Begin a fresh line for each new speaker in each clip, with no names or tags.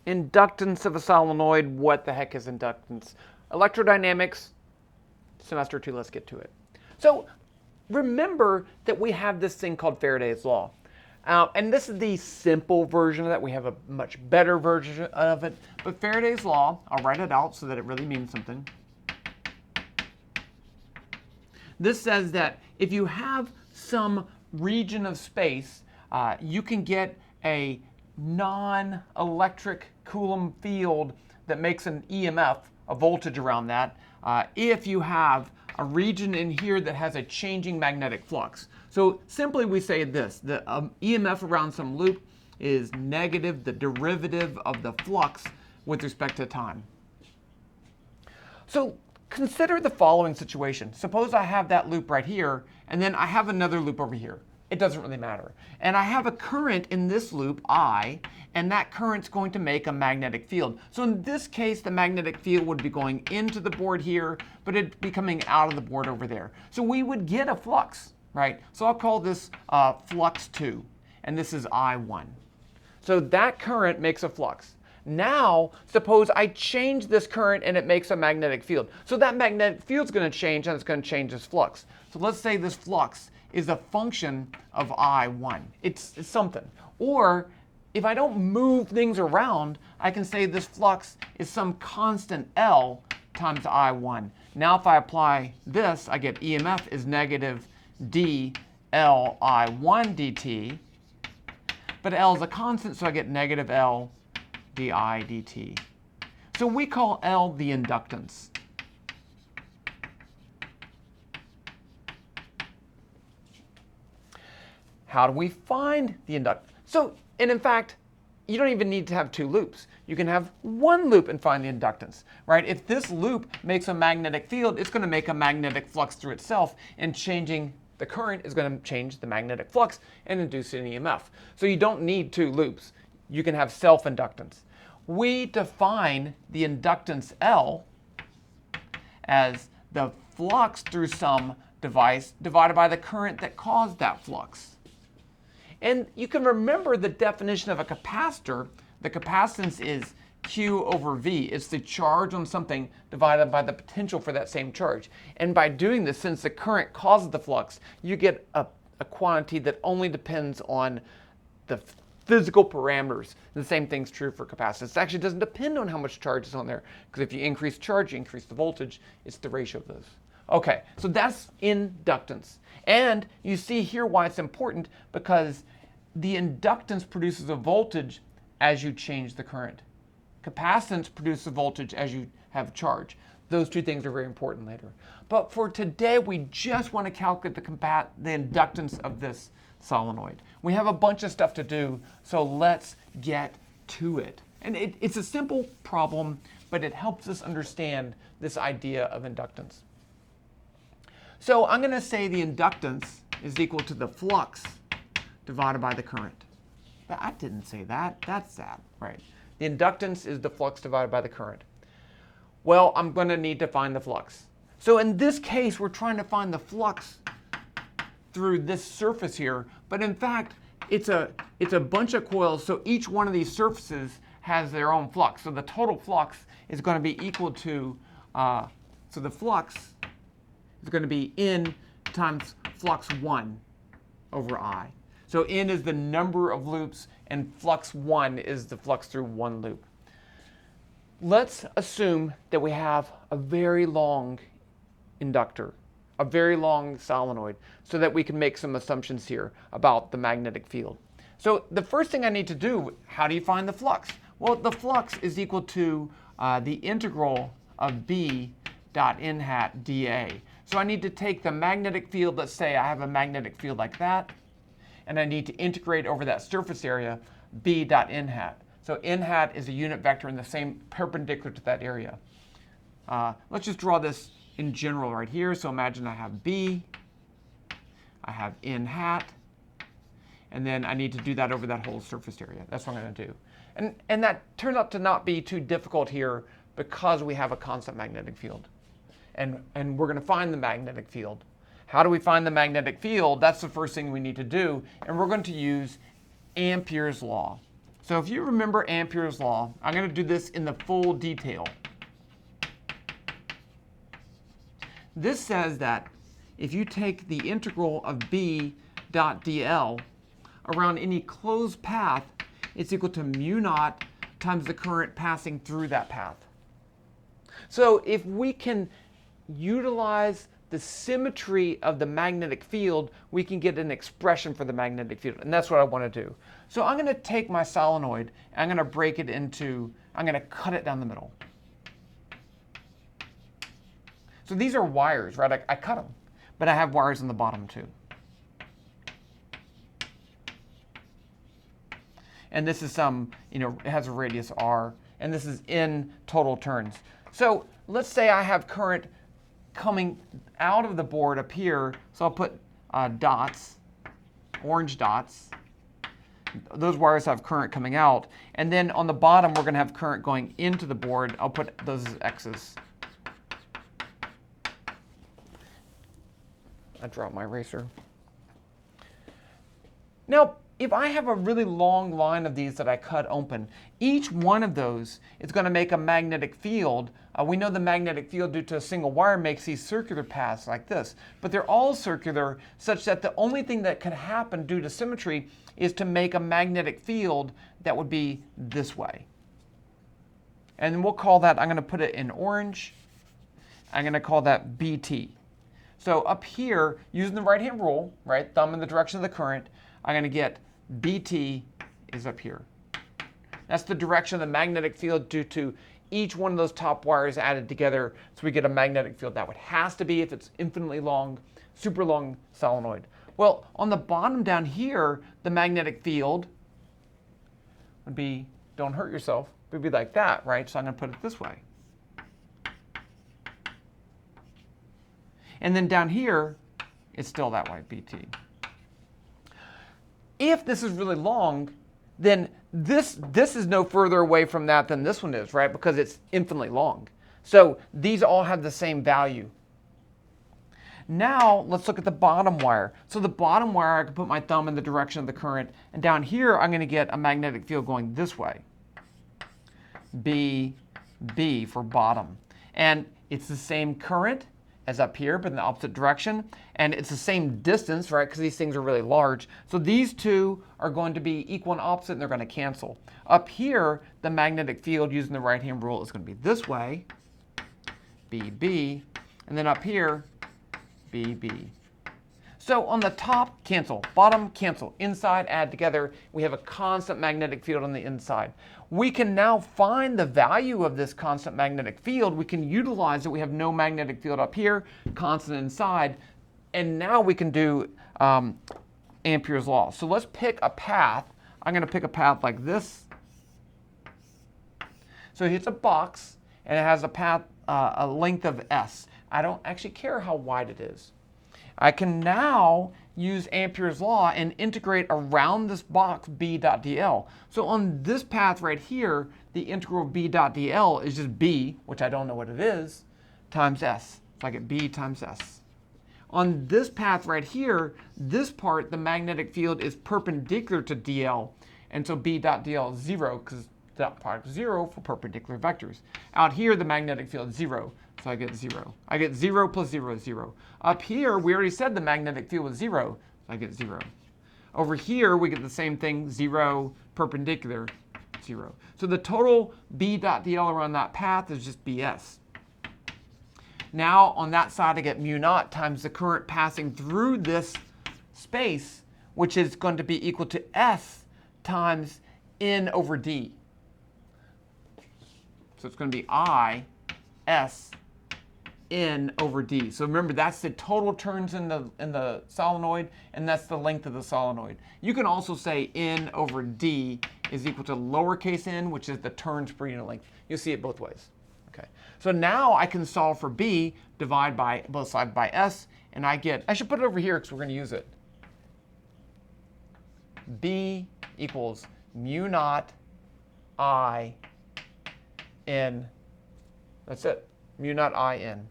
Inductance of a solenoid. What the heck is inductance? Electrodynamics, semester 2, let's get to it. So remember that we have this thing called Faraday's law. And this is the simple version of that. We have a much better version of it. But Faraday's law, I'll write it out so that it really means something. This says that if you have some region of space, you can get a non-electric Coulomb field that makes an EMF, a voltage around that, if you have a region in here that has a changing magnetic flux. So simply we say this, the EMF around some loop is negative, the derivative of the flux with respect to time. So consider the following situation. Suppose I have that loop right here, and then I have another loop over here. It doesn't really matter. And I have a current in this loop, I, and that current's going to make a magnetic field. So in this case, the magnetic field would be going into the board here, but it'd be coming out of the board over there. So we would get a flux, right? So I'll call this flux 2, and this is I1. So that current makes a flux. Now, suppose I change this current and it makes a magnetic field. So that magnetic field's going to change, and it's going to change this flux. So let's say this flux is a function of I1. It's something. Or if I don't move things around, I can say this flux is some constant L times I1. Now if I apply this, I get EMF is negative d L I1 dt. But L is a constant, so I get negative L di dt. So we call L the inductance. How do we find the inductance? So, and in fact, you don't even need to have two loops. You can have one loop and find the inductance, right? If this loop makes a magnetic field, it's going to make a magnetic flux through itself, and changing the current is going to change the magnetic flux and induce an EMF. So you don't need two loops. You can have self-inductance. We define the inductance L as the flux through some device divided by the current that caused that flux. And you can remember the definition of a capacitor. The capacitance is Q over V. It's the charge on something divided by the potential for that same charge. And by doing this, since the current causes the flux, you get a quantity that only depends on the physical parameters. And the same thing's true for capacitance. It actually doesn't depend on how much charge is on there, because if you increase charge, you increase the voltage. It's the ratio of those. Okay, so that's inductance. And you see here why it's important, because the inductance produces a voltage as you change the current. Capacitance produces a voltage as you have charge. Those two things are very important later. But for today, we just want to calculate the inductance of this solenoid. We have a bunch of stuff to do, so let's get to it. And it's a simple problem, but it helps us understand this idea of inductance. So I'm going to say the inductance is equal to the flux divided by the current. But I didn't say that. That's that, right? The inductance is the flux divided by the current. Well, I'm going to need to find the flux. So in this case, we're trying to find the flux through this surface here. But in fact, it's a bunch of coils, so each one of these surfaces has their own flux. So the total flux is going to be equal to, so the flux is going to be N times flux 1 over I. So N is the number of loops, and flux 1 is the flux through one loop. Let's assume that we have a very long inductor, a very long solenoid, so that we can make some assumptions here about the magnetic field. So the first thing I need to do, how do you find the flux? Well, the flux is equal to the integral of B dot n hat dA. So I need to take the magnetic field, let's say I have a magnetic field like that, and I need to integrate over that surface area B dot n hat. So n hat is a unit vector in the same perpendicular to that area. Let's just draw this in general right here. So imagine I have B, I have n hat, and then I need to do that over that whole surface area. That's what I'm going to do. And that turns out to not be too difficult here because we have a constant magnetic field. And we're going to find the magnetic field. How do we find the magnetic field? That's the first thing we need to do. And we're going to use Ampere's law. So if you remember Ampere's law, I'm going to do this in the full detail. This says that if you take the integral of B dot dl around any closed path, it's equal to mu naught times the current passing through that path. So if we can utilize the symmetry of the magnetic field, we can get an expression for the magnetic field. And that's what I want to do. So I'm going to take my solenoid, and I'm going to break it into, I'm going to cut it down the middle. So these are wires, right? I cut them, but I have wires on the bottom too. And this is some, it has a radius r, and this is in total turns. So let's say I have current coming out of the board up here. So I'll put dots, orange dots. Those wires have current coming out. And then on the bottom, we're going to have current going into the board. I'll put those as X's. I dropped my eraser. Now, if I have a really long line of these that I cut open, each one of those is going to make a magnetic field. We know the magnetic field due to a single wire makes these circular paths like this, but they're all circular such that the only thing that can happen due to symmetry is to make a magnetic field that would be this way. And we'll call that, I'm going to put it in orange, I'm going to call that BT. So up here, using the right-hand rule, right, thumb in the direction of the current, I'm going to get BT is up here. That's the direction of the magnetic field due to each one of those top wires added together, so we get a magnetic field. That would has to be if it's infinitely long, super long solenoid. Well, on the bottom down here, the magnetic field would be, don't hurt yourself, it would be like that, right? So I'm going to put it this way. And then down here, it's still that way, BT. If this is really long, then this is no further away from that than this one is, right? Because it's infinitely long. So these all have the same value. Now let's look at the bottom wire. So the bottom wire, I can put my thumb in the direction of the current. And down here, I'm going to get a magnetic field going this way. B for bottom. And it's the same current as up here, but in the opposite direction. And it's the same distance, right, because these things are really large. So these two are going to be equal and opposite, and they're going to cancel. Up here, the magnetic field using the right-hand rule is going to be this way, BB, and then up here, BB. So on the top, cancel. Bottom, cancel. Inside, add together. We have a constant magnetic field on the inside. We can now find the value of this constant magnetic field. We can utilize it. We have no magnetic field up here, constant inside. And now we can do Ampere's law. So let's pick a path. I'm going to pick a path like this. So it's a box, and it has a path, a length of S. I don't actually care how wide it is. I can now use Ampere's law and integrate around this box B dot dl. So on this path right here, the integral of B dot dl is just B, which I don't know what it is, times S. So I get B times S. On this path right here, this part, the magnetic field is perpendicular to dl. And so B dot dl is 0, because dot product is 0 for perpendicular vectors. Out here, the magnetic field is 0. So I get 0. I get 0 plus 0 is 0. Up here, we already said the magnetic field was 0. So I get 0. Over here, we get the same thing, 0, perpendicular, 0. So the total B dot dl around that path is just BS. Now, on that side, I get mu naught times the current passing through this space, which is going to be equal to S times N over D. So it's going to be I, S, N over D. So remember, that's the total turns in the solenoid, and that's the length of the solenoid. You can also say N over D is equal to lowercase n, which is the turns per unit length. You'll see it both ways. Okay. So now I can solve for B, divide by both sides by S, and I should put it over here because we're going to use it. B equals mu naught I N. That's it. Mu naught I N.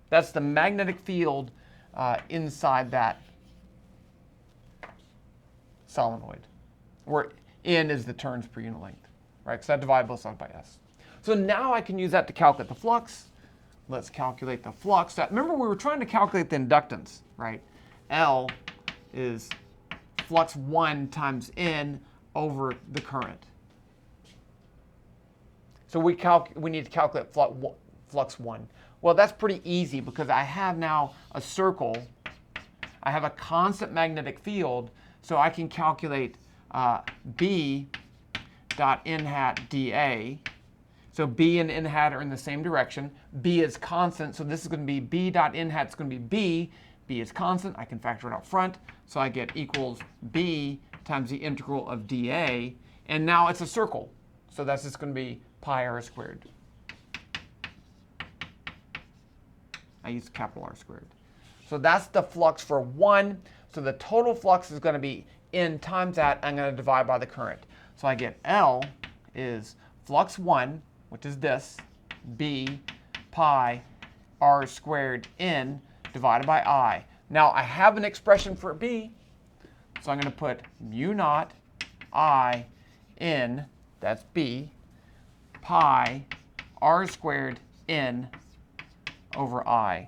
That's the magnetic field inside that solenoid. Where N is the turns per unit length, right? Because I divide both sides by S. So now I can use that to calculate the flux. Let's calculate the flux. Remember, we were trying to calculate the inductance, right? L is flux 1 times N over the current. So we need to calculate flux 1. Well, that's pretty easy because I have now a circle. I have a constant magnetic field, so I can calculate B dot n hat dA. So B and n hat are in the same direction. B is constant, so this is going to be B dot n hat is going to be B. B is constant. I can factor it out front. So I get equals B times the integral of dA. And now it's a circle. So that's just going to be pi r squared. I use capital R squared. So that's the flux for 1. So the total flux is going to be N times that. I'm going to divide by the current. So I get L is flux 1, which is this, B pi r squared N divided by I. Now I have an expression for B, so I'm going to put mu naught I N, that's B, pi r squared N over I.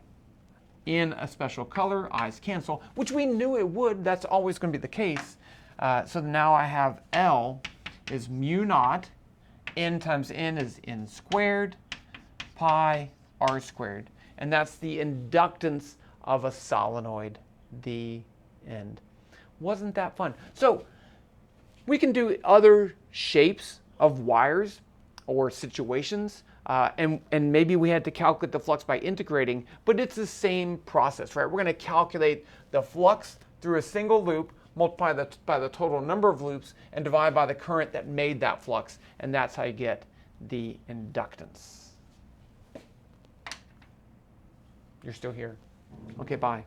In a special color, I's cancel, which we knew it would. That's always going to be the case. So now I have L is mu naught. N times N is N squared, pi r squared. And that's the inductance of a solenoid, the end. Wasn't that fun? So we can do other shapes of wires or situations. And maybe we had to calculate the flux by integrating, but it's the same process, right? We're going to calculate the flux through a single loop, multiply by the total number of loops, and divide by the current that made that flux. And that's how you get the inductance. You're still here? Okay, bye.